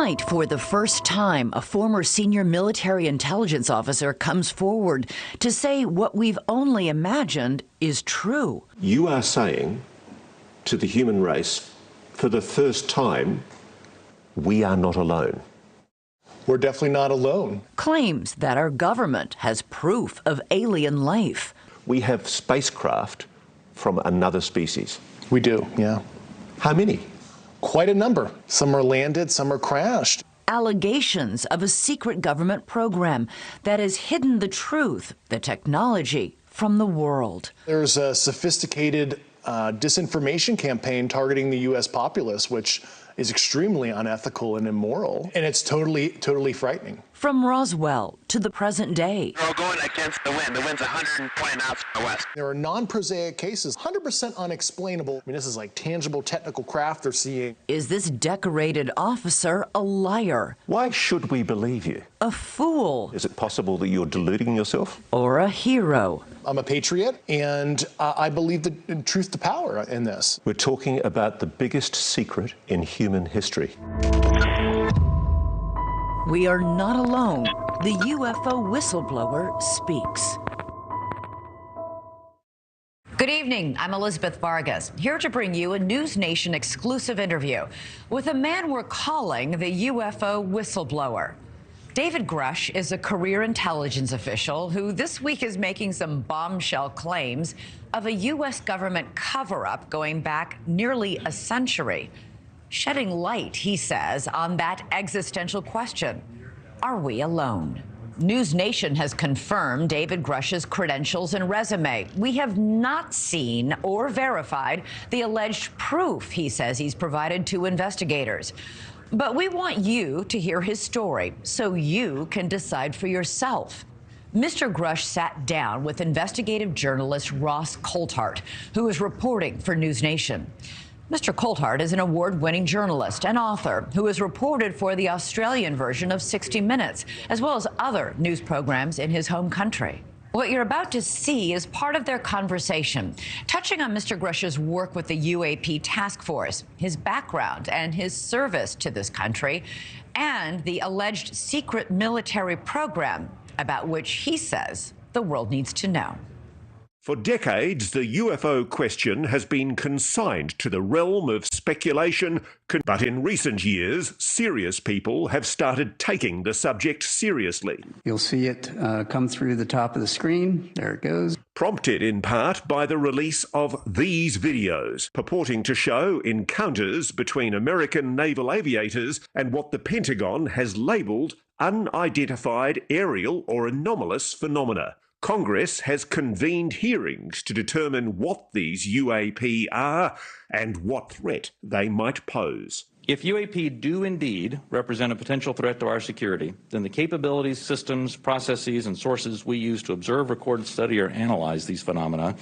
Tonight, for the first time, a former senior military intelligence officer comes forward to say what we've only imagined is true. You are saying to the human race, for the first time, we are not alone. We're definitely not alone. Claims that our government has proof of alien life. We have spacecraft from another species. We do, yeah. How many? Quite a number. Some are landed, some are crashed. Allegations of a secret government program that has hidden the truth, the technology, from the world. There's a sophisticated disinformation campaign targeting the U.S. populace, which is extremely unethical and immoral, and it's totally frightening. From Roswell to the present day. We're all going against the wind. The wind's 120 knots from the west. There are non-prosaic cases, 100% unexplainable. I mean, this is like tangible technical craft they're seeing. Is this decorated officer a liar? Why should we believe you? A fool? Is it possible that you're deluding yourself? Or a hero? I'm a patriot, and I believe in truth to power in this. We're talking about the biggest secret in human history. We are not alone. The UFO whistleblower speaks. Good evening. I'm Elizabeth Vargas, here to bring you a News Nation exclusive interview with a man we're calling the UFO whistleblower. David Grusch is a career intelligence official who this week is making some bombshell claims of a U.S. government cover-up going back nearly a century. Shedding light, he says, on that existential question. Are we alone? News Nation has confirmed David Grusch's credentials and resume. We have not seen or verified the alleged proof he says he's provided to investigators. But we want you to hear his story so you can decide for yourself. Mr. Grusch sat down with investigative journalist Ross Coulthart, who is reporting for News Nation. Mr. Coulthart is an award-winning journalist and author who has reported for the Australian version of 60 Minutes, as well as other news programs in his home country. What you're about to see is part of their conversation, touching on Mr. Grusch's work with the UAP task force, his background and his service to this country, and the alleged secret military program about which he says the world needs to know. For decades, the UFO question has been consigned to the realm of speculation, but in recent years, serious people have started taking the subject seriously. You'll see it come through the top of the screen. There it goes. Prompted in part by the release of these videos, purporting to show encounters between American naval aviators and what the Pentagon has labelled unidentified aerial or anomalous phenomena. Congress has convened hearings to determine what these UAP are and what threat they might pose. If UAP do indeed represent a potential threat to our security, then the capabilities, systems, processes, and sources we use to observe, record, study, or analyze these phenomena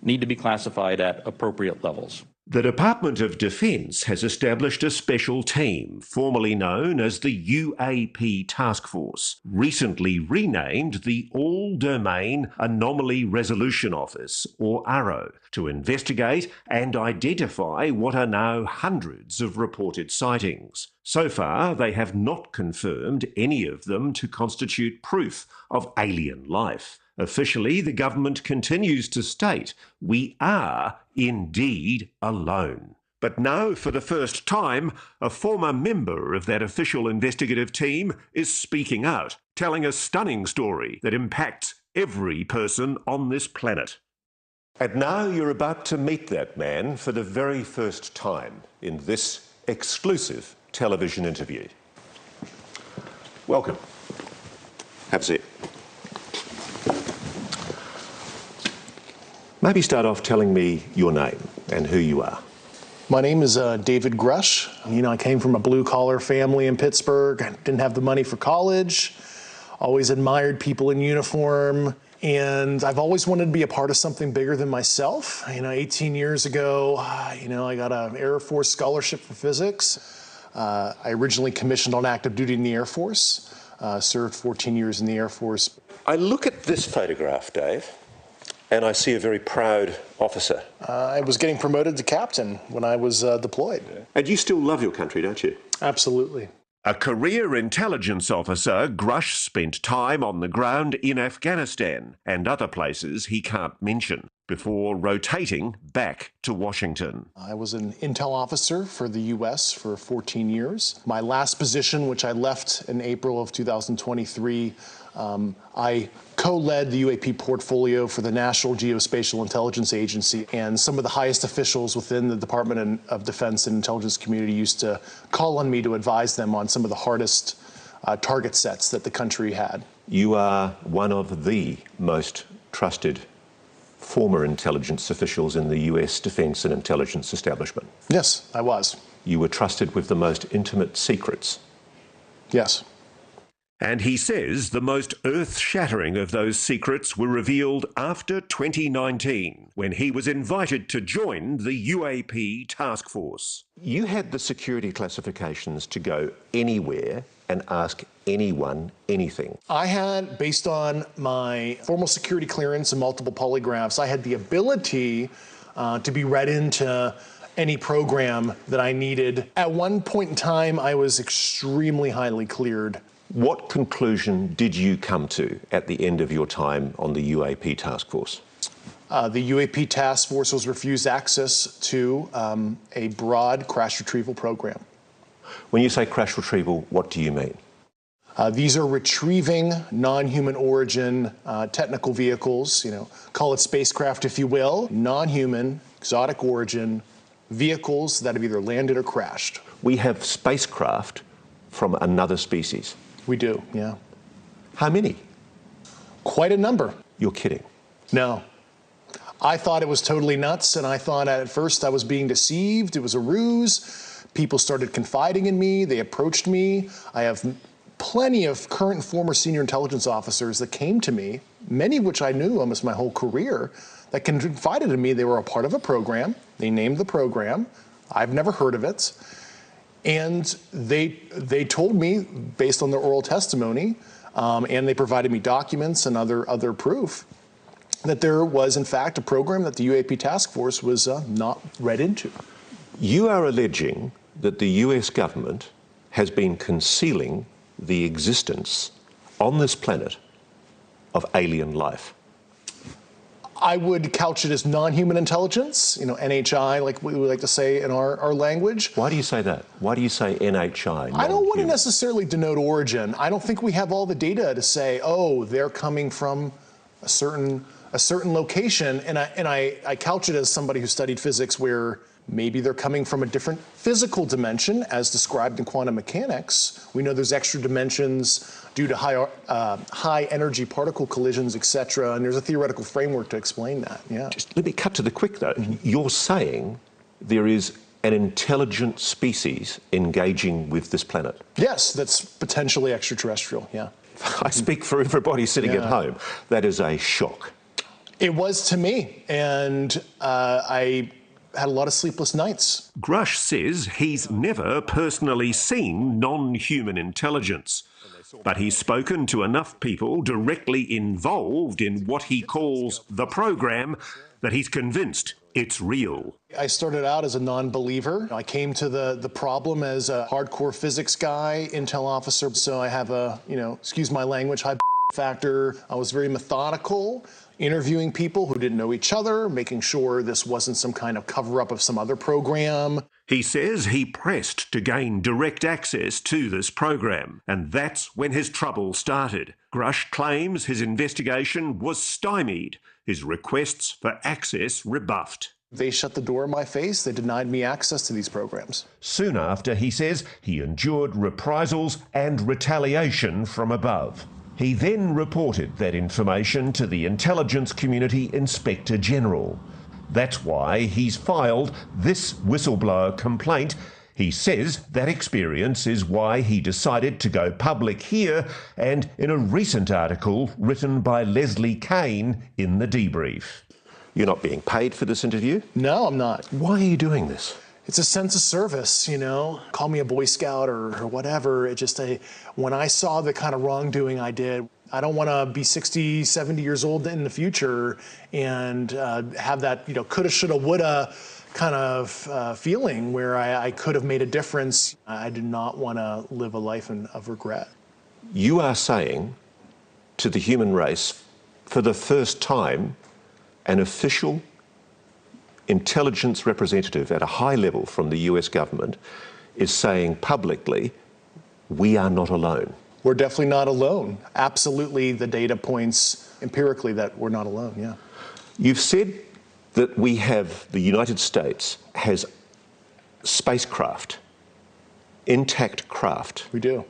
need to be classified at appropriate levels. The Department of Defense has established a special team, formerly known as the UAP Task Force, recently renamed the All-Domain Anomaly Resolution Office, or ARRO, to investigate and identify what are now hundreds of reported sightings. So far, they have not confirmed any of them to constitute proof of alien life. Officially, the government continues to state we are indeed alone. But now, for the first time, a former member of that official investigative team is speaking out, telling a stunning story that impacts every person on this planet. And now you're about to meet that man for the very first time in this exclusive television interview. Welcome. Have a seat. Maybe start off telling me your name and who you are. My name is David Grusch. I came from a blue-collar family in Pittsburgh. I didn't have the money for college. Always admired people in uniform. And I've always wanted to be a part of something bigger than myself. 18 years ago, I got an Air Force scholarship for physics. I originally commissioned on active duty in the Air Force. Served 14 years in the Air Force. I look at this photograph, Dave, and I see a very proud officer. I was getting promoted to captain when I was deployed. And you still love your country, don't you? Absolutely. A career intelligence officer, Grusch spent time on the ground in Afghanistan and other places he can't mention before rotating back to Washington. I was an intel officer for the U.S. for 14 years. My last position, which I left in April of 2023, I co-led the UAP portfolio for the National Geospatial Intelligence Agency, and some of the highest officials within the Department of Defense and Intelligence community used to call on me to advise them on some of the hardest target sets that the country had. You are one of the most trusted former intelligence officials in the US defense and intelligence establishment. Yes, I was. You were trusted with the most intimate secrets. Yes. And he says the most earth-shattering of those secrets were revealed after 2019, when he was invited to join the UAP task force. You had the security classifications to go anywhere and ask anyone anything. I had, based on my formal security clearance and multiple polygraphs, I had the ability to be read into any program that I needed. At one point in time, I was extremely highly cleared. What conclusion did you come to at the end of your time on the UAP task force? The UAP task force was refused access to a broad crash retrieval program. When you say crash retrieval, what do you mean? These are retrieving non-human origin technical vehicles, call it spacecraft if you will, non-human, exotic origin vehicles that have either landed or crashed. We have spacecraft from another species. We do, yeah. How many? Quite a number. You're kidding. No. I thought it was totally nuts, and I thought at first I was being deceived. It was a ruse. People started confiding in me. They approached me. I have plenty of current and former senior intelligence officers that came to me, many of which I knew almost my whole career, that confided in me they were a part of a program. They named the program. I've never heard of it. And they told me, based on their oral testimony, and they provided me documents and other proof, that there was, in fact, a program that the UAP task force was not read into. You are alleging that the US government has been concealing the existence on this planet of alien life. I would couch it as non-human intelligence, NHI, like we would like to say in our language. Why do you say that? Why do you say NHI? I don't want to necessarily denote origin. I don't think we have all the data to say, oh, they're coming from a certain location, and I couch it as somebody who studied physics where maybe they're coming from a different physical dimension as described in quantum mechanics. We know there's extra dimensions due to high energy particle collisions, etc. And there's a theoretical framework to explain that, yeah. Just let me cut to the quick though. You're saying there is an intelligent species engaging with this planet? Yes, that's potentially extraterrestrial, yeah. I speak for everybody sitting at home. That is a shock. It was to me, and I had a lot of sleepless nights. Grusch says he's never personally seen non-human intelligence, but he's spoken to enough people directly involved in what he calls the program that he's convinced it's real. I started out as a non-believer. I came to the problem as a hardcore physics guy, intel officer, so I have a, excuse my language, high factor. I was very methodical, interviewing people who didn't know each other, making sure this wasn't some kind of cover-up of some other program. He says he pressed to gain direct access to this program, and that's when his trouble started. Grusch claims his investigation was stymied, his requests for access rebuffed. They shut the door in my face. They denied me access to these programs. Soon after, he says, he endured reprisals and retaliation from above. He then reported that information to the Intelligence Community Inspector General. That's why he's filed this whistleblower complaint. He says that experience is why he decided to go public here and in a recent article written by Leslie Kane in The Debrief. You're not being paid for this interview? No, I'm not. Why are you doing this? It's a sense of service, Call me a Boy Scout or whatever. It just when I saw the kind of wrongdoing I did, I don't want to be 60, 70 years old in the future and have that, coulda, shoulda, woulda kind of feeling where I could have made a difference. I did not want to live a life of regret. You are saying to the human race, for the first time, an official intelligence representative at a high level from the US government is saying publicly, we are not alone. We're definitely not alone. Absolutely, the data points empirically that we're not alone, yeah. You've said that the United States has spacecraft, intact craft. We do.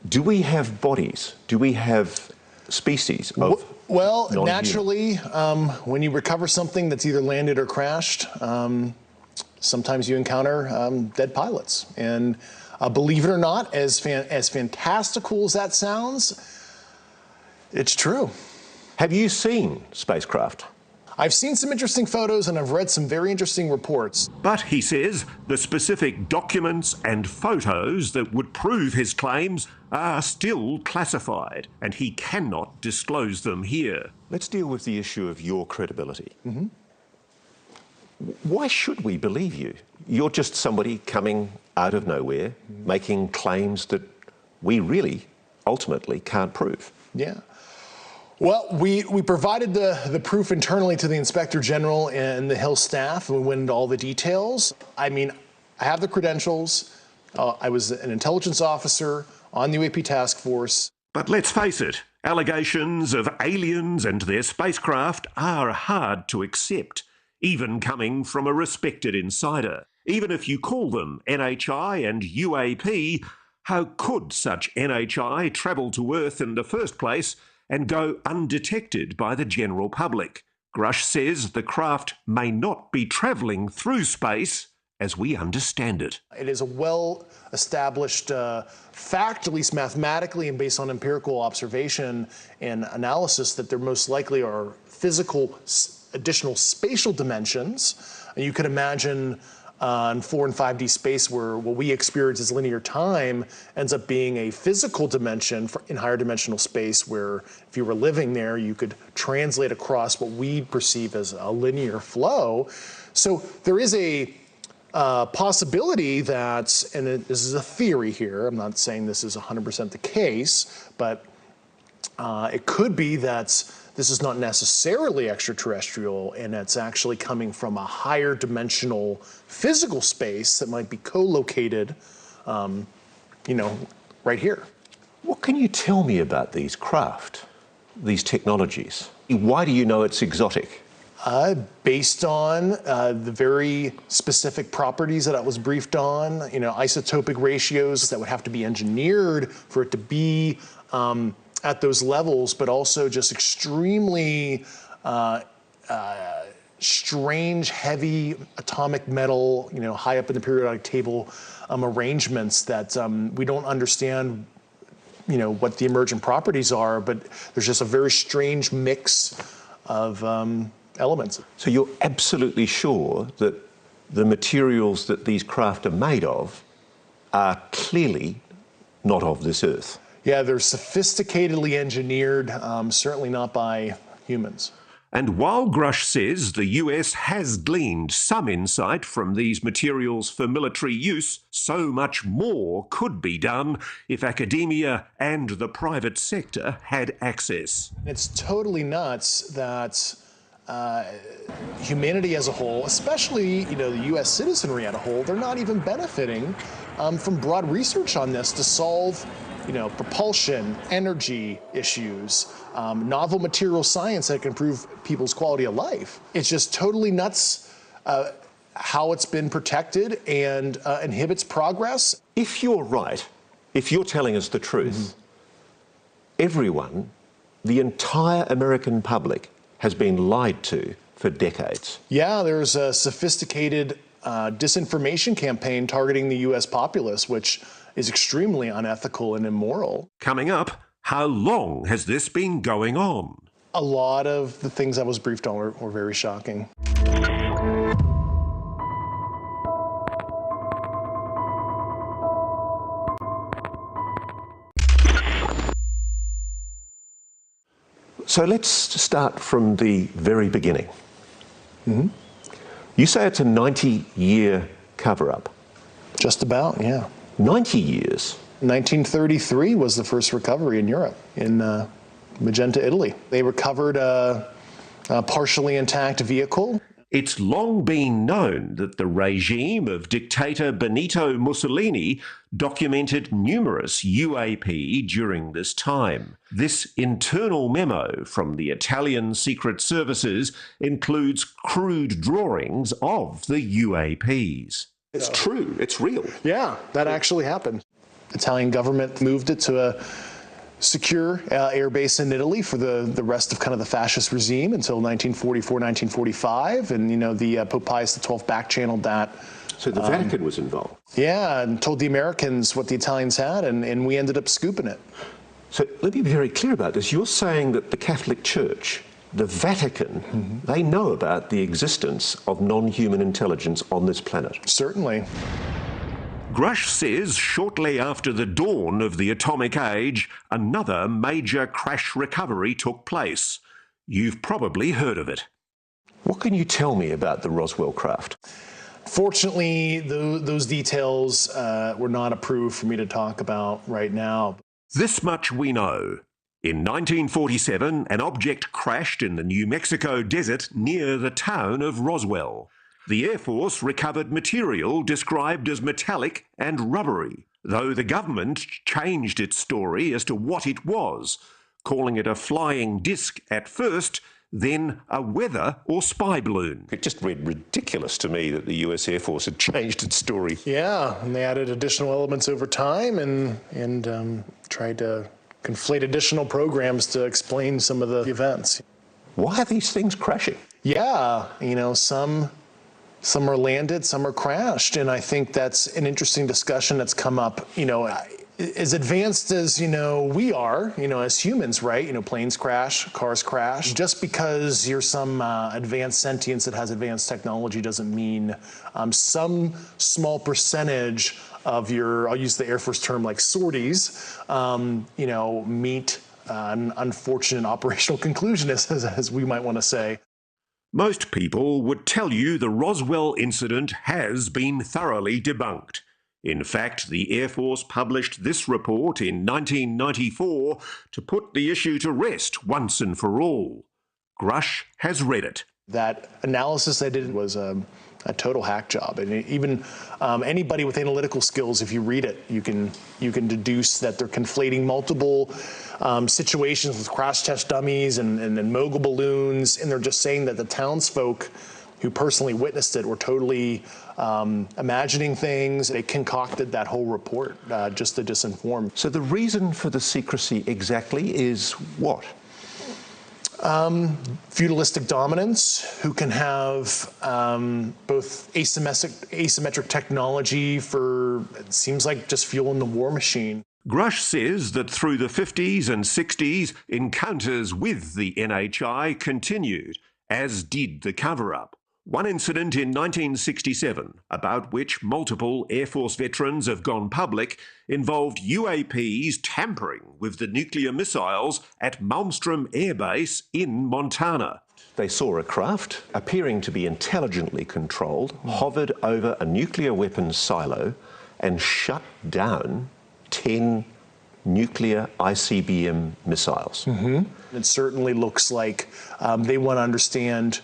Do we have bodies? Do we have species of Well, non-human? naturally, when you recover something that's either landed or crashed, sometimes you encounter dead pilots. And believe it or not, as fantastical as that sounds, it's true. Have you seen spacecraft? I've seen some interesting photos and I've read some very interesting reports. But, he says, the specific documents and photos that would prove his claims are still classified, and he cannot disclose them here. Let's deal with the issue of your credibility. Mm-hmm. Why should we believe you? You're just somebody coming out of nowhere, making claims that we really, ultimately, can't prove. Yeah. Well, we provided the proof internally to the Inspector General and the Hill staff, and we went into all the details. I mean, I have the credentials. I was an intelligence officer on the UAP task force. But let's face it, allegations of aliens and their spacecraft are hard to accept, even coming from a respected insider. Even if you call them NHI and UAP, how could such NHI travel to Earth in the first place and go undetected by the general public? Grusch says the craft may not be travelling through space as we understand it. It is a well-established fact, at least mathematically and based on empirical observation and analysis, that there most likely are physical additional spatial dimensions. And you could imagine in 4 and 5D space where what we experience as linear time ends up being a physical dimension in higher dimensional space, where if you were living there, you could translate across what we perceive as a linear flow. So there is a possibility that, and this is a theory here, I'm not saying this is 100% the case, but it could be that this is not necessarily extraterrestrial, and it's actually coming from a higher dimensional physical space that might be co-located, right here. What can you tell me about these craft, these technologies? Why do you know it's exotic? Based on the very specific properties that I was briefed on, isotopic ratios that would have to be engineered for it to be at those levels, but also just extremely strange, heavy atomic metal, high up in the periodic table arrangements that we don't understand, what the emergent properties are, but there's just a very strange mix of elements. So you're absolutely sure that the materials that these craft are made of are clearly not of this Earth? Yeah, they're sophisticatedly engineered, certainly not by humans. And while Grusch says the US has gleaned some insight from these materials for military use, so much more could be done if academia and the private sector had access. It's totally nuts that humanity as a whole, especially the US citizenry as a whole, they're not even benefiting from broad research on this to solve propulsion, energy issues, novel material science that can improve people's quality of life. It's just totally nuts how it's been protected and inhibits progress. If you're right, if you're telling us the truth, everyone, the entire American public, has been lied to for decades. Yeah, there's a sophisticated disinformation campaign targeting the US populace, which is extremely unethical and immoral. Coming up, how long has this been going on? A lot of the things I was briefed on were very shocking. So let's start from the very beginning. You say it's a 90-year cover-up. Just about, yeah. 90 years? 1933 was the first recovery in Europe, in Magenta, Italy. They recovered a partially intact vehicle. It's long been known that the regime of dictator Benito Mussolini documented numerous UAP during this time. This internal memo from the Italian secret services includes crude drawings of the UAPs. It's true, it's real. Yeah, that actually happened. The Italian government moved it to a secure air base in Italy for the rest of kind of the fascist regime until 1944, 1945, and the Pope Pius XII back-channeled that. So the Vatican was involved? Yeah, and told the Americans what the Italians had, and we ended up scooping it. So let me be very clear about this. You're saying that the Catholic Church, the Vatican, they know about the existence of non-human intelligence on this planet? Certainly. Grusch says shortly after the dawn of the atomic age, another major crash recovery took place. You've probably heard of it. What can you tell me about the Roswell craft? Fortunately, those details were not approved for me to talk about right now. This much we know. In 1947, an object crashed in the New Mexico desert near the town of Roswell. The Air Force recovered material described as metallic and rubbery, though the government changed its story as to what it was, calling it a flying disc at first, then a weather or spy balloon. It just read ridiculous to me that the US Air Force had changed its story. Yeah, and they added additional elements over time and tried to conflate additional programs to explain some of the events. Why are these things crashing? Yeah, some are landed, some are crashed, and I think that's an interesting discussion that's come up, as advanced as, we are, as humans, right? Planes crash, cars crash. Just because you're some advanced sentience that has advanced technology doesn't mean some small percentage of your, I'll use the Air Force term like sorties, meet an unfortunate operational conclusion, as we might want to say. Most people would tell you the Roswell incident has been thoroughly debunked. In fact, the Air Force published this report in 1994 to put the issue to rest once and for all. Grusch has read it. That analysis they did was a total hack job, and even anybody with analytical skills, if you read it, you can deduce that they're conflating multiple situations with crash test dummies and mogul balloons, and they're just saying that the townsfolk who personally witnessed it were totally imagining things. They concocted that whole report just to disinform. So the reason for the secrecy exactly is what? Feudalistic dominance, who can have both asymmetric technology for, it seems like, just fueling the war machine. Grusch says that through the 50s and 60s, encounters with the NHI continued, as did the cover-up. One incident in 1967, about which multiple Air Force veterans have gone public, involved UAPs tampering with the nuclear missiles at Malmstrom Air Base in Montana. They saw a craft, appearing to be intelligently controlled, hovered over a nuclear weapons silo and shut down 10 nuclear ICBM missiles. It certainly looks like they want to understand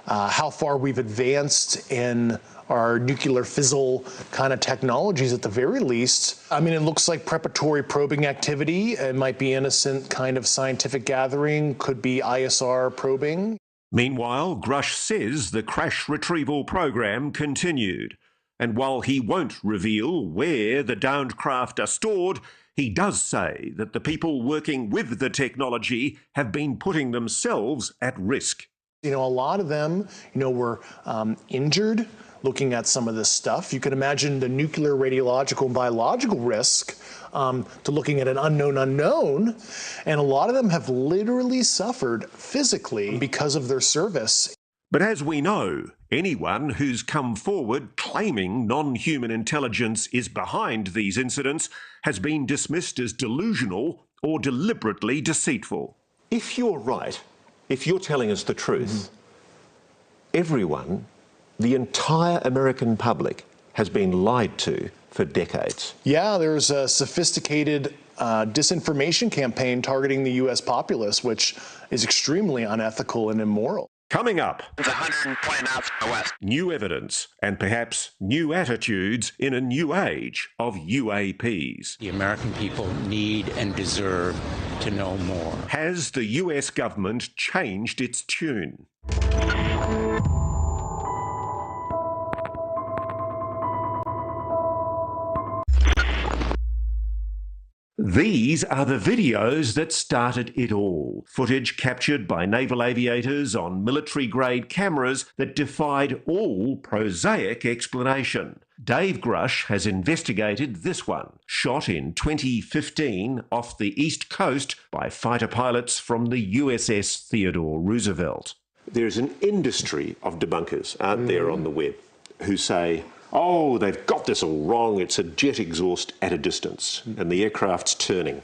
how far we've advanced in our nuclear fizzle kind of technologies at the very least. I mean, it looks like preparatory probing activity. It might be innocent kind of scientific gathering, could be ISR probing. Meanwhile, Grusch says the crash retrieval program continued. And while he won't reveal where the downed craft are stored, he does say that the people working with the technology have been putting themselves at risk. A lot of them, were injured looking at some of this stuff. You can imagine the nuclear, radiological, and biological risk to looking at an unknown unknown. And a lot of them have literally suffered physically because of their service. But as we know, anyone who's come forward claiming non-human intelligence is behind these incidents has been dismissed as delusional or deliberately deceitful. If you're right, if you're telling us the truth, everyone The entire American public has been lied to for decades. Yeah, there's a sophisticated disinformation campaign targeting the U.S. populace, which is extremely unethical and immoral. Coming up, It's 120 knots from the west. new evidence and perhaps new attitudes in a new age of UAPs. The American people need and deserve to know more. Has the US government changed its tune? These are the videos that started it all. Footage captured by naval aviators on military-grade cameras that defied all prosaic explanation. Dave Grusch has investigated this one, shot in 2015 off the East Coast by fighter pilots from the USS Theodore Roosevelt. There's an industry of debunkers out there on the web who say, oh, they've got this all wrong, it's a jet exhaust at a distance, and the aircraft's turning.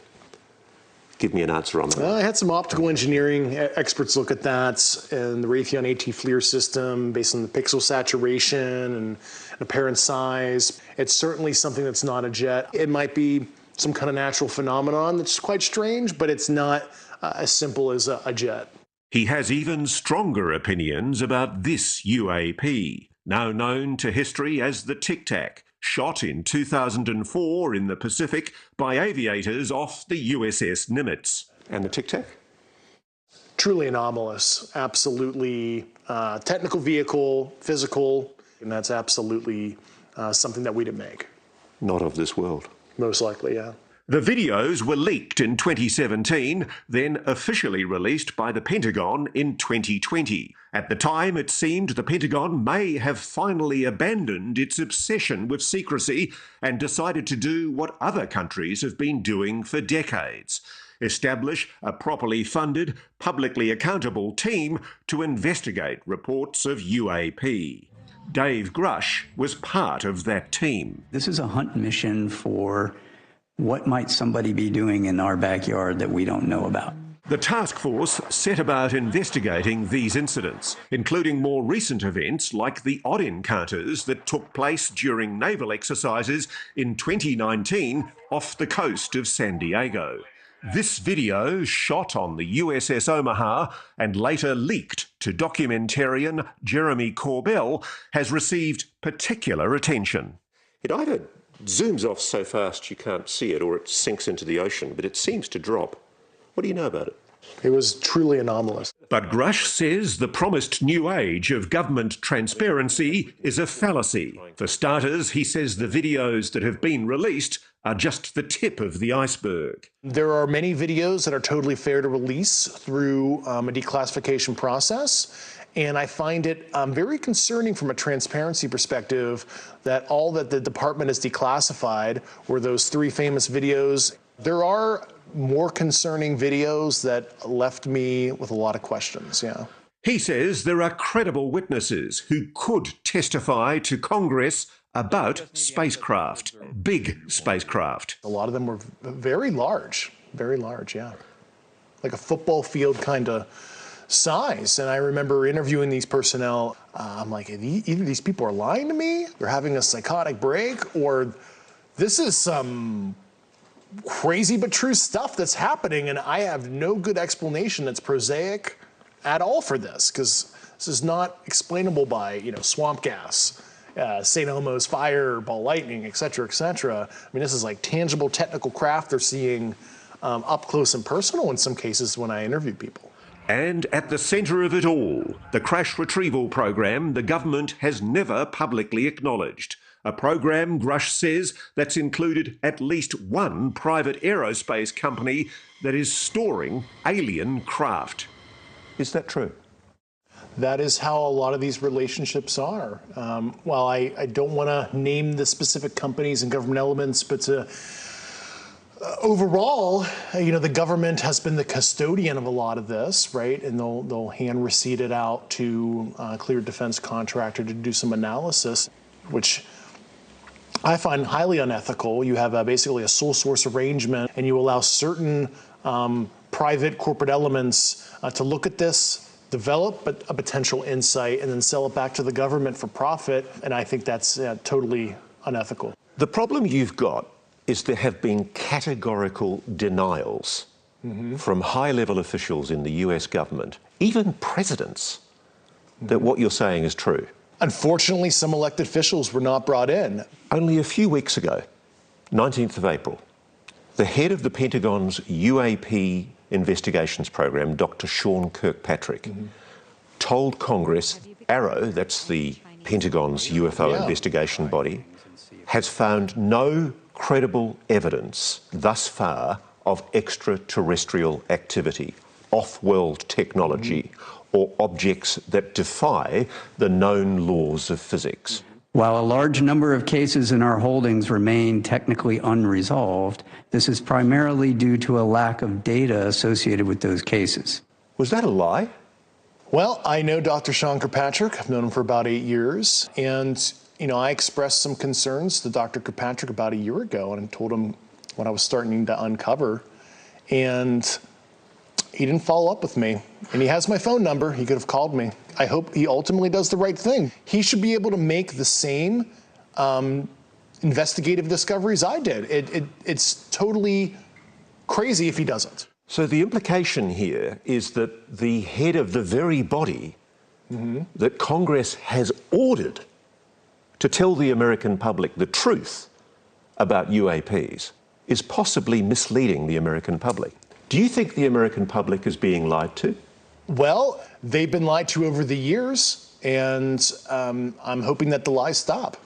Give me an answer on that. I had some optical engineering experts look at that, and the Raytheon AT FLIR system, based on the pixel saturation and apparent size. It's certainly something that's not a jet. It might be some kind of natural phenomenon that's quite strange, but it's not as simple as a jet. He has even stronger opinions about this UAP, now known to history as the Tic Tac, shot in 2004 in the Pacific by aviators off the USS Nimitz. And the Tic Tac? Truly anomalous, absolutely technical vehicle, physical, and that's absolutely something that we didn't make. Not of this world. Most likely, yeah. The videos were leaked in 2017, then officially released by the Pentagon in 2020. At the time, it seemed the Pentagon may have finally abandoned its obsession with secrecy and decided to do what other countries have been doing for decades: establish a properly funded, publicly accountable team to investigate reports of UAP. Dave Grusch was part of that team. This is a hunt mission for what might somebody be doing in our backyard that we don't know about. The task force set about investigating these incidents, including more recent events like the odd encounters that took place during naval exercises in 2019 off the coast of San Diego. This video, shot on the USS Omaha and later leaked to documentarian Jeremy Corbell, has received particular attention. It either zooms off so fast you can't see it, or it sinks into the ocean, but it seems to drop. What do you know about it? It was truly anomalous. But Grusch says the promised new age of government transparency is a fallacy. For starters, he says the videos that have been released are just the tip of the iceberg. There are many videos that are totally fair to release through a declassification process. And I find it very concerning from a transparency perspective that all that the department has declassified were those 3 famous videos. There are more concerning videos that left me with a lot of questions, yeah. He says there are credible witnesses who could testify to Congress about spacecraft, big spacecraft. A lot of them were very large, yeah. Like a football field kind of size. And I remember interviewing these personnel. I'm like, either these people are lying to me, they're having a psychotic break, or this is some crazy but true stuff that's happening, and I have no good explanation that's prosaic at all for this, because this is not explainable by, swamp gas, St. Elmo's fire, ball lightning, et cetera, et cetera. I mean, this is like tangible technical craft they're seeing up close and personal in some cases when I interview people. And at the centre of it all, the crash retrieval program the government has never publicly acknowledged. A program, Grusch says, that's included at least one private aerospace company that is storing alien craft. Is that true? That is how a lot of these relationships are. While I don't want to name the specific companies and government elements, but overall, the government has been the custodian of a lot of this, right? And they'll hand receipt it out to a cleared defense contractor to do some analysis, which I find highly unethical. You have basically a sole source arrangement, and you allow certain private corporate elements to look at this develop a potential insight and then sell it back to the government for profit. And I think that's totally unethical. The problem you've got is there have been categorical denials from high-level officials in the US government, even presidents, that what you're saying is true. Unfortunately, some elected officials were not brought in. Only a few weeks ago, 19th of April, the head of the Pentagon's UAP investigations program, Dr. Sean Kirkpatrick, told Congress AARO, that's the Pentagon's UFO investigation body, has found no credible evidence thus far of extraterrestrial activity, off-world technology, or objects that defy the known laws of physics. While a large number of cases in our holdings remain technically unresolved, this is primarily due to a lack of data associated with those cases. Was that a lie? Well, I know Dr. Sean Kirkpatrick. I've known him for about 8 years. And, I expressed some concerns to Dr. Kirkpatrick about a year ago and told him what I was starting to uncover. And he didn't follow up with me. And he has my phone number. He could have called me. I hope he ultimately does the right thing. He should be able to make the same investigative discoveries I did. It's totally crazy if he doesn't. So the implication here is that the head of the very body that Congress has ordered to tell the American public the truth about UAPs is possibly misleading the American public. Do you think the American public is being lied to? Well, they've been lied to over the years, and I'm hoping that the lies stop.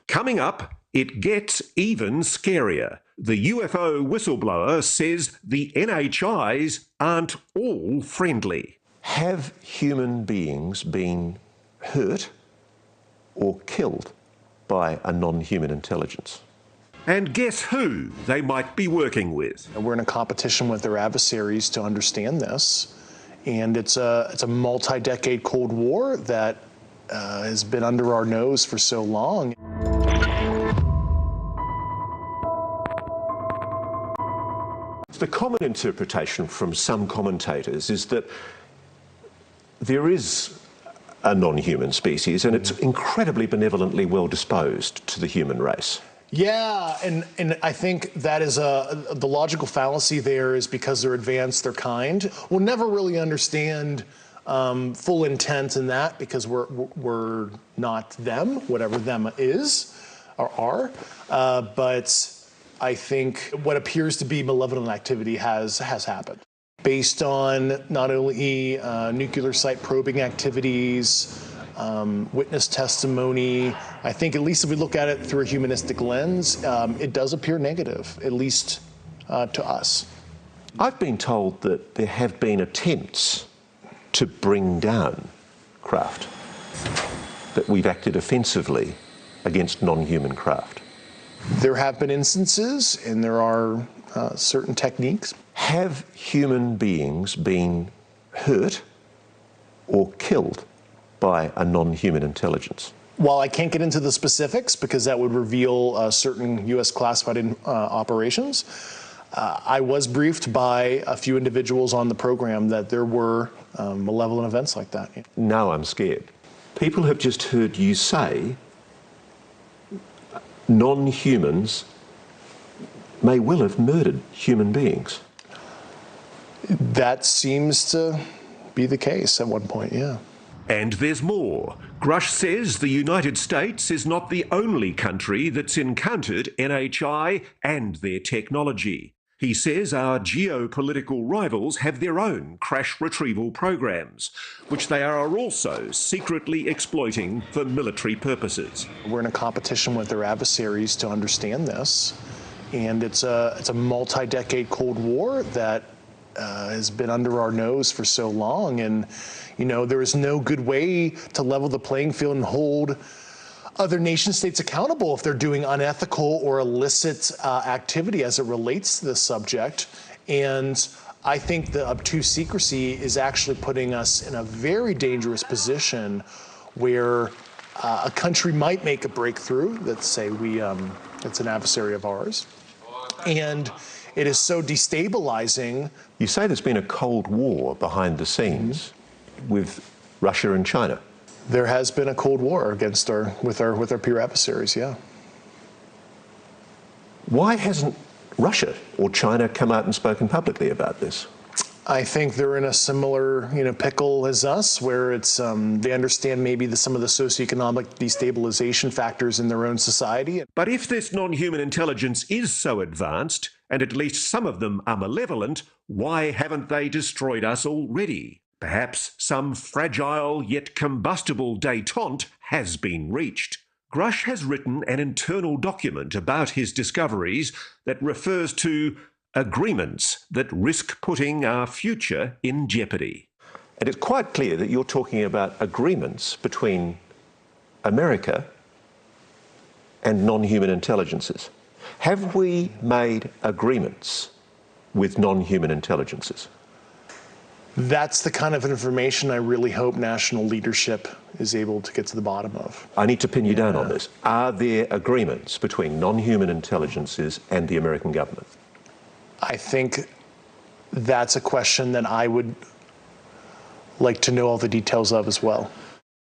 Coming up, it gets even scarier. The UFO whistleblower says the NHIs aren't all friendly. Have human beings been hurt or killed by a non-human intelligence? And guess who they might be working with? We're in a competition with their adversaries to understand this, and it's a multi-decade Cold War that has been under our nose for so long. The common interpretation from some commentators is that there is a non-human species and it's incredibly benevolently well disposed to the human race. Yeah, and I think that is the logical fallacy there is because they're advanced, they're kind. We'll never really understand full intent in that because we're not them, whatever them is or are. But I think what appears to be malevolent activity has happened. Based on not only nuclear site probing activities, witness testimony, I think at least if we look at it through a humanistic lens, it does appear negative, at least to us. I've been told that there have been attempts to bring down craft, that we've acted offensively against non-human craft. There have been instances, and there are certain techniques. Have human beings been hurt or killed by a non-human intelligence? While I can't get into the specifics because that would reveal certain U.S. classified operations, I was briefed by a few individuals on the program that there were malevolent events like that. Now I'm scared. People have just heard you say non-humans may well have murdered human beings. That seems to be the case at one point, yeah. And there's more. Grusch says the United States is not the only country that's encountered NHI and their technology. He says our geopolitical rivals have their own crash retrieval programs, which they are also secretly exploiting for military purposes. We're in a competition with their adversaries to understand this, and it's a multi-decade Cold War that has been under our nose for so long, and there is no good way to level the playing field and hold other nation states accountable if they're doing unethical or illicit activity as it relates to this subject. And I think the obtuse secrecy is actually putting us in a very dangerous position where a country might make a breakthrough. Let's say it's an adversary of ours. And it is so destabilizing. You say there's been a Cold War behind the scenes. with Russia and China? There has been a Cold War with our peer adversaries, yeah. Why hasn't Russia or China come out and spoken publicly about this? I think they're in a similar, pickle as us, where it's they understand maybe some of the socioeconomic destabilization factors in their own society. But if this non-human intelligence is so advanced, and at least some of them are malevolent, why haven't they destroyed us already? Perhaps some fragile yet combustible détente has been reached. Grusch has written an internal document about his discoveries that refers to agreements that risk putting our future in jeopardy. And it's quite clear that you're talking about agreements between America and non-human intelligences. Have we made agreements with non-human intelligences? That's the kind of information I really hope national leadership is able to get to the bottom of. I need to pin you down on this. Are there agreements between non-human intelligences and the American government? I think that's a question that I would like to know all the details of as well.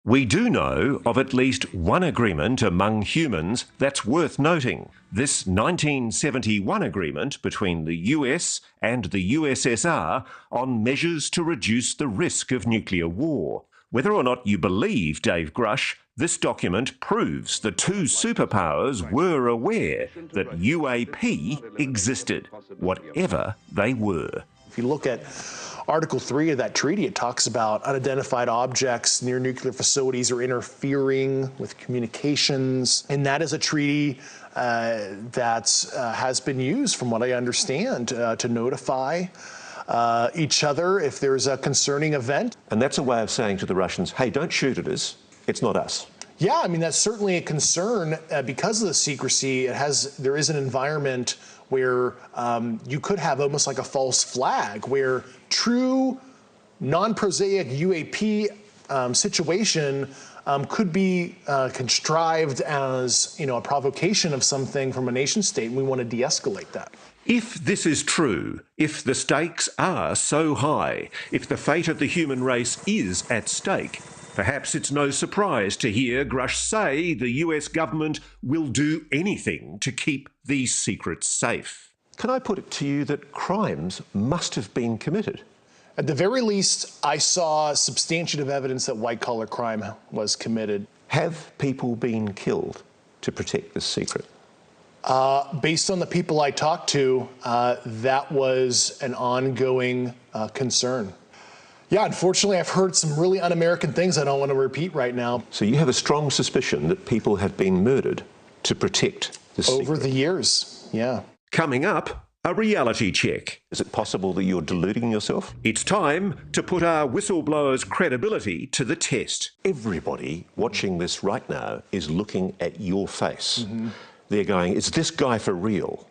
We do know of at least one agreement among humans that's worth noting. This 1971 agreement between the US and the USSR on measures to reduce the risk of nuclear war. Whether or not you believe Dave Grusch, this document proves the two superpowers were aware that UAP existed, whatever they were. If you look at Article 3 of that treaty, it talks about unidentified objects near nuclear facilities or interfering with communications. And that is a treaty that has been used, from what I understand, to notify each other if there's a concerning event. And that's a way of saying to the Russians, hey, don't shoot at us, it's not us. Yeah, I mean, that's certainly a concern because of the secrecy. There is an environment where you could have almost like a false flag, where true non-prosaic UAP situation could be contrived as a provocation of something from a nation state, and we want to de-escalate that. If this is true, if the stakes are so high, if the fate of the human race is at stake, perhaps it's no surprise to hear Grusch say the US government will do anything to keep these secrets safe. Can I put it to you that crimes must have been committed? At the very least, I saw substantive evidence that white-collar crime was committed. Have people been killed to protect this secret? Based on the people I talked to, that was an ongoing concern. Yeah, unfortunately, I've heard some really un-American things I don't want to repeat right now. So you have a strong suspicion that people have been murdered to protect this secret? Over the years, yeah. Coming up, a reality check. Is it possible that you're deluding yourself? It's time to put our whistleblower's credibility to the test. Everybody watching this right now is looking at your face. Mm-hmm. They're going, is this guy for real?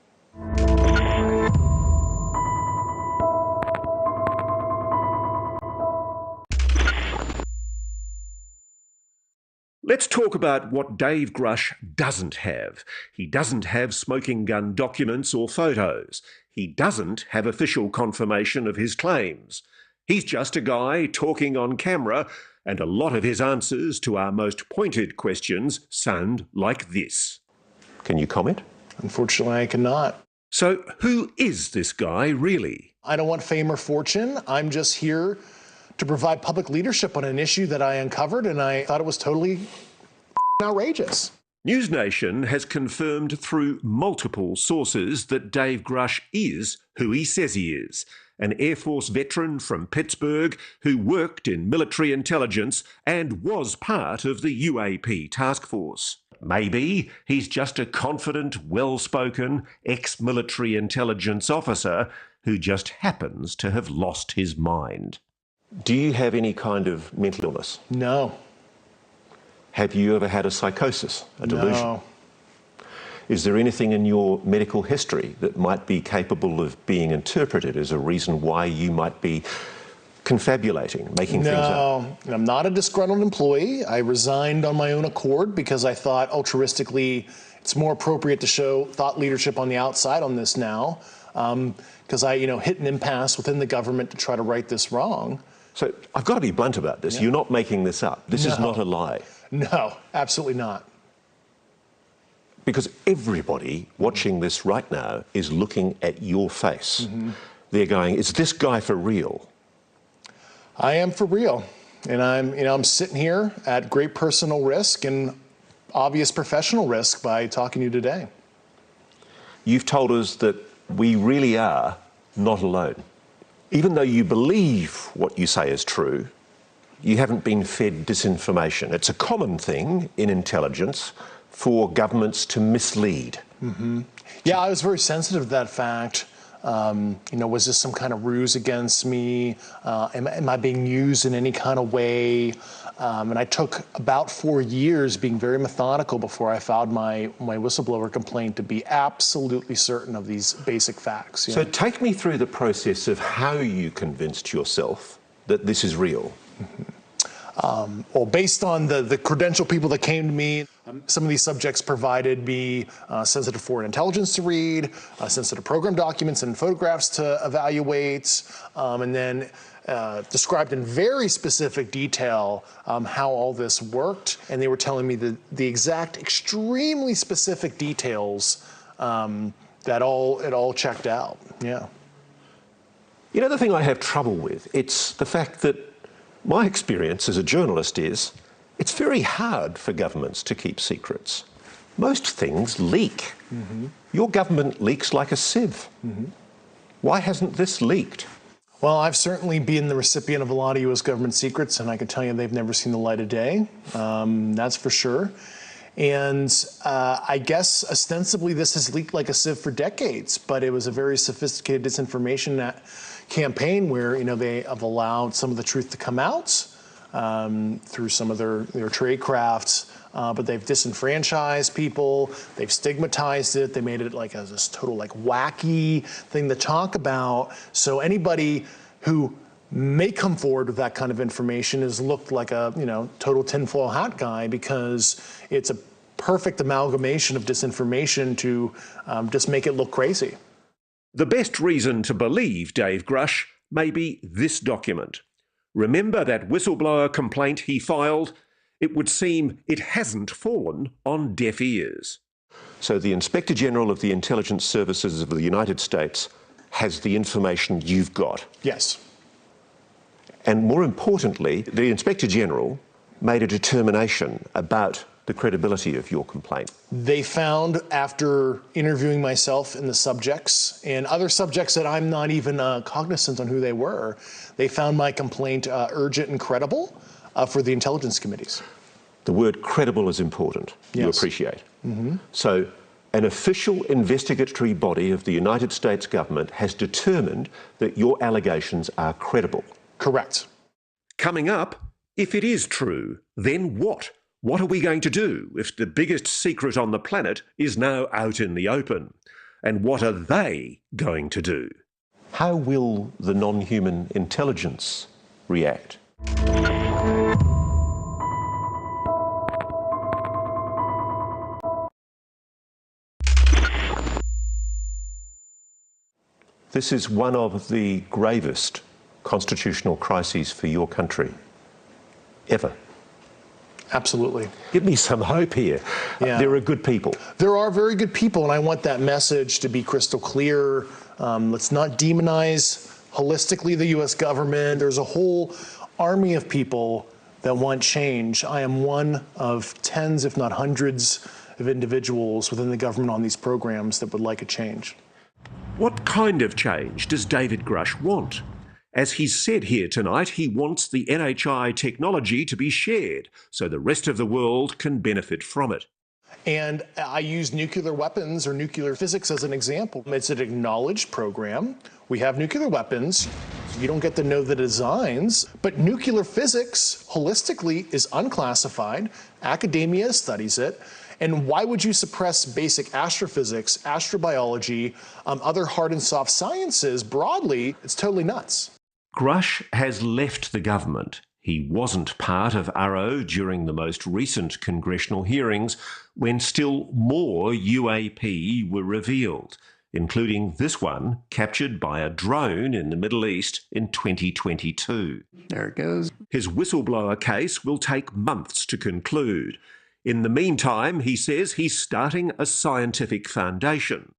Let's talk about what Dave Grusch doesn't have. He doesn't have smoking gun documents or photos. He doesn't have official confirmation of his claims. He's just a guy talking on camera, and a lot of his answers to our most pointed questions sound like this. Can you comment? Unfortunately, I cannot. So who is this guy really? I don't want fame or fortune. I'm just here to provide public leadership on an issue that I uncovered, and I thought it was totally outrageous. News Nation has confirmed through multiple sources that Dave Grusch is who he says he is, an Air Force veteran from Pittsburgh who worked in military intelligence and was part of the UAP task force. Maybe he's just a confident, well-spoken, ex-military intelligence officer who just happens to have lost his mind. Do you have any kind of mental illness? No. Have you ever had a psychosis, a delusion? No. Is there anything in your medical history that might be capable of being interpreted as a reason why you might be confabulating, making things up? No, I'm not a disgruntled employee. I resigned on my own accord because I thought altruistically it's more appropriate to show thought leadership on the outside on this now, because I hit an impasse within the government to try to right this wrong. So I've got to be blunt about this. You're not making this up. This is not a lie. No, absolutely not. Because everybody watching this right now is looking at your face. They're going, is this guy for real? I am for real. And I'm sitting here at great personal risk and obvious professional risk by talking to you today. You've told us that we really are not alone. Even though you believe what you say is true, you haven't been fed disinformation. It's a common thing in intelligence for governments to mislead. Yeah, I was very sensitive to that fact. Was this some kind of ruse against me? Am I being used in any kind of way? And I took about 4 years being very methodical before I filed my whistleblower complaint to be absolutely certain of these basic facts. So take me through the process of how you convinced yourself that this is real. Well, based on the credentialed people that came to me, some of these subjects provided me sensitive foreign intelligence to read, sensitive program documents and photographs to evaluate, and then described in very specific detail how all this worked. And they were telling me the exact, extremely specific details that it all checked out. Yeah. You know, the thing I have trouble with, it's the fact that my experience as a journalist is it's very hard for governments to keep secrets. Most things leak. Your government leaks like a sieve. Why hasn't this leaked? Well, I've certainly been the recipient of a lot of U.S. government secrets, and I can tell you they've never seen the light of day. That's for sure. And I guess ostensibly this has leaked like a sieve for decades, but it was a very sophisticated disinformation campaign where they have allowed some of the truth to come out through some of their trade crafts, but they've disenfranchised people, they've stigmatized it, they made it like this total wacky thing to talk about. So anybody who may come forward with that kind of information has looked like a total tinfoil hat guy, because it's a perfect amalgamation of disinformation to just make it look crazy. The best reason to believe Dave Grusch may be this document. Remember that whistleblower complaint he filed? It would seem it hasn't fallen on deaf ears. So the Inspector General of the Intelligence Services of the United States has the information you've got. Yes. And more importantly, the Inspector General made a determination about the credibility of your complaint. They found, after interviewing myself and the subjects and other subjects that I'm not even cognizant on who they were, they found my complaint urgent and credible for the intelligence committees. The word credible is important. Yes. You appreciate. So an official investigatory body of the United States government has determined that your allegations are credible. Correct. Coming up, if it is true, then what? What are we going to do if the biggest secret on the planet is now out in the open? And what are they going to do? How will the non-human intelligence react? This is one of the gravest constitutional crises for your country ever. Absolutely. Give me some hope here. Yeah. There are good people. There are very good people, and I want that message to be crystal clear. Let's not demonize holistically the U.S. government. There's a whole army of people that want change. I am one of tens, if not hundreds, of individuals within the government on these programs that would like a change. What kind of change does David Grusch want? As he's said here tonight, he wants the NHI technology to be shared so the rest of the world can benefit from it. And I use nuclear weapons or nuclear physics as an example. It's an acknowledged program. We have nuclear weapons. You don't get to know the designs, but nuclear physics holistically is unclassified. Academia studies it. And why would you suppress basic astrophysics, astrobiology, other hard and soft sciences broadly? It's totally nuts. Grusch has left the government. He wasn't part of ARO during the most recent congressional hearings when still more UAP were revealed. including this one captured by a drone in the Middle East in 2022. There it goes. His whistleblower case will take months to conclude. In the meantime, he says he's starting a scientific foundation.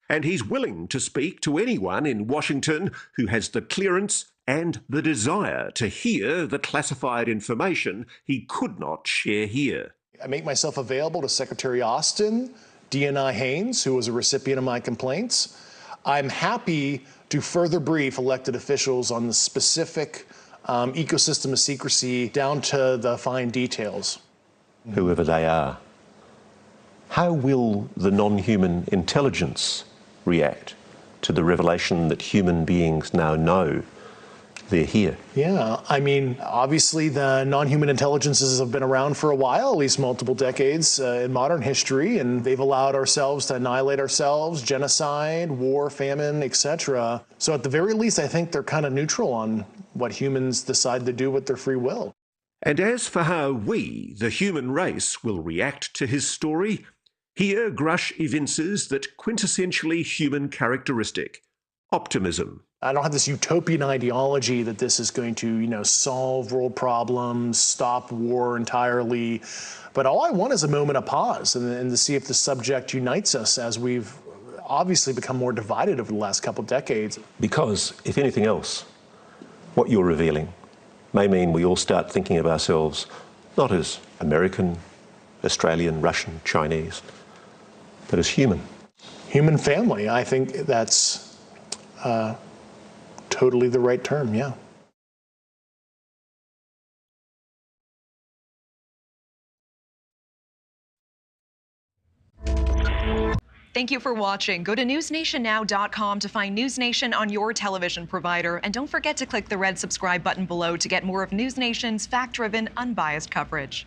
And he's willing to speak to anyone in Washington who has the clearance and the desire to hear the classified information he could not share here. I make myself available to Secretary Austin, DNI Haynes, who was a recipient of my complaints. I'm happy to further brief elected officials on the specific ecosystem of secrecy down to the fine details. Whoever they are. How will the non-human intelligence react to the revelation that human beings now know they're here? Yeah, I mean, obviously the non-human intelligences have been around for a while, at least multiple decades in modern history, and they've allowed ourselves to annihilate ourselves, genocide, war, famine, etc. So at the very least, I think they're kind of neutral on what humans decide to do with their free will. And as for how we, the human race, will react to his story, here Grusch evinces that quintessentially human characteristic, optimism. I don't have this utopian ideology that this is going to, solve world problems, stop war entirely. But all I want is a moment of pause and to see if the subject unites us, as we've obviously become more divided over the last couple of decades. Because, if anything else, what you're revealing may mean we all start thinking of ourselves not as American, Australian, Russian, Chinese, but as human. Human family, I think that's totally the right term, yeah. Thank you for watching. Go to newsnationnow.com to find News Nation on your television provider. And don't forget to click the red subscribe button below to get more of News Nation's fact-driven, unbiased coverage.